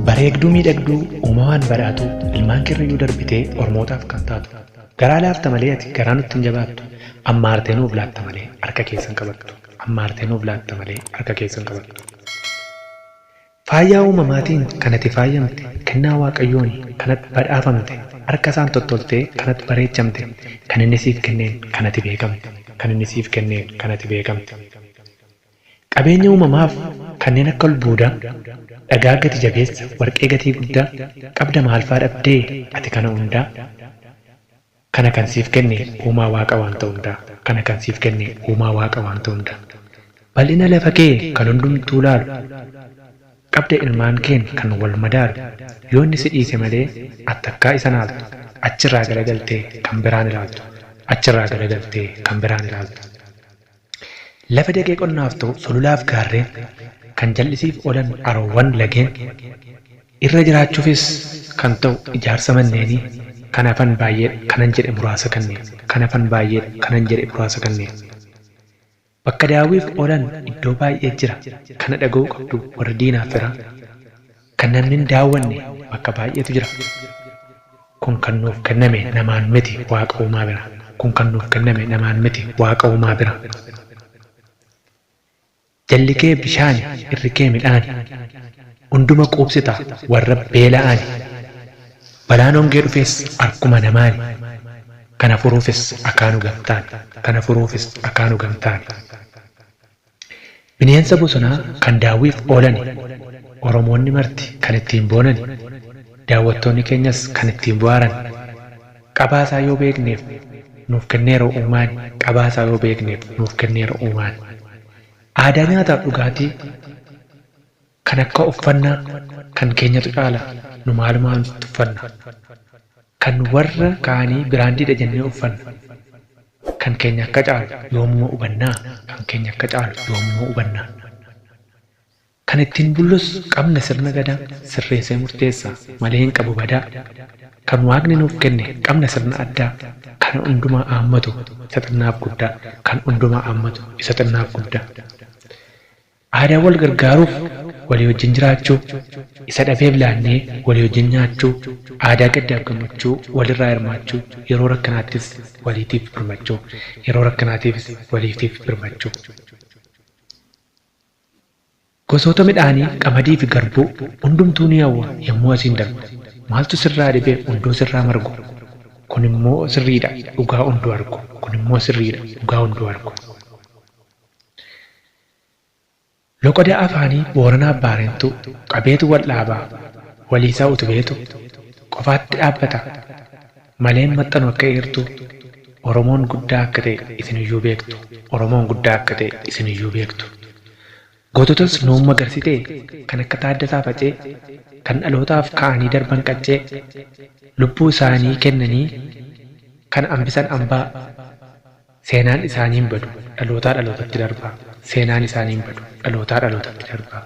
Bareedduu miidhagduu uumamaan badhaatu ilmaan kirriyyuu darbitee ormootaaf kan taatu garaa laafta malee ati garaa nutti hin jabaattu amma aartee nuuf laatta malee harka keessan qabattu amma aartee nuuf laatta malee harka keessan qabattu. Faayyaa uumamaatiin kanatti faayamte kennaa waaqayyoon kanatti badhaafamte harka isaan tottoltee kanatti bareechamte kan inni siif kenneen kanatti beekamte kan inni siif kenneen kanatti beekamte. Qabeenya uumamaaf kanneen akka albuudaa dhagaa gati jabeessa warqee gatii guddaa qabda maalfaa dhabdee ati kana hundaa kana kan siif kenne uumaa waaqa waanta hundaa kana kan siif kenne uumaa waaqa waanta hundaa bal'ina lafa kee kan hundumtuu laalu qabda ilmaan keen kan wal madaalu yoo inni si dhiise malee attakkaa isa naaltu achirraa garagaltee kan biraan ilaaltu achirraa garagaltee kan biraan ilaaltu. Lafa dagee qonnaaf ta'u sululaaf gaarreen kan jallisiif oolan aroowwan lageen irra jiraachuufis kan ta'u ijaarsa manneenii kan hafan baay'ee kanan jedhe muraasa kanneen kan hafan baay'ee kanan jedhe muraasa kanneen. Bakka daawwiif oolan iddoo baay'ee jira kana dhaga'uu qabdu warra diinaaf fira kan namni hin daawwanne bakka baay'eetu jira. Kun kan nuuf kenname namaan miti waaqa uumaa bira kun kan nuuf kenname namaan miti waaqa uumaa bira. Jalli kee bishaani irri kee midhaani hunduma quubsita warra beela'ani balaan hongee dhufes akkuma namaani kana furuufis akaanu gamtaani kana furuufis akaanu gamtaani. Bineensa bosonaa kan daawwiif oolani Oromoonni marti kan ittiin boonani daawwattoonni keenyas kan ittiin bohaaran qabaasaa yoo beekneef nuuf kenneera uumaani qabaasaa yoo beekneef nuuf kenneera uumaani. Aadaa nyaataaf dhugaatii kan akka uffannaa kan keenyatu caala nu maalumaan uffanna kan warra kaanii biraandiidha jennee uffanna kan keenya akka caalu yoommoo hubannaa kan keenya akka caalu yoommoo hubannaa. Kan ittiin bullus qabna sirna gadaa sirreessee murteessaa malee hin qabu badaa kan waaqni nuuf kenne qabna sirna addaa kan hundumaa haammatu isa xinnaaf guddaa kan hundumaa haammatu isa xinnaaf guddaa. Aadaa wal gargaaruuf walii wajjin jiraachuu isa dhabeef laannee walii wajjin nyaachuu aadaa gaddaaf gammachuu walirraa hirmaachuu yeroo rakkanaattis waliitiif birmachuu yeroo rakkanaatiifis waliitiif birmachuu. Gosoota midhaanii qamadii fi garbuu hundumtuu ni hawwa yommuu asiin darbu maaltu sirraa dhibee hunduu sirraa margu kun immoo sirriidha dhugaa hunduu argu kun immoo sirriidha dhugaa hunduu argu. Loqoda afaanii Booranaa Baareentuu qabeetu wal dhaabaa waliisaa utubeetu qofaatti dhaabbata maleen maxxanu akka eertu Oromoon guddaa akka ta'e isiniyyuu beektu Oromoon guddaa akka ta'e isiniyyuu beektu. Goototas nuun magarsitee kan akka Taaddasaa Facee kan dhalootaaf ka'anii darban qaccee lubbuu isaanii kennanii kan hambisan hambaa seenaan isaanii hin badu dhalootaa dhalootatti darbaa seenaan isaanii hin badu dhalootaa dhalootatti darbaa.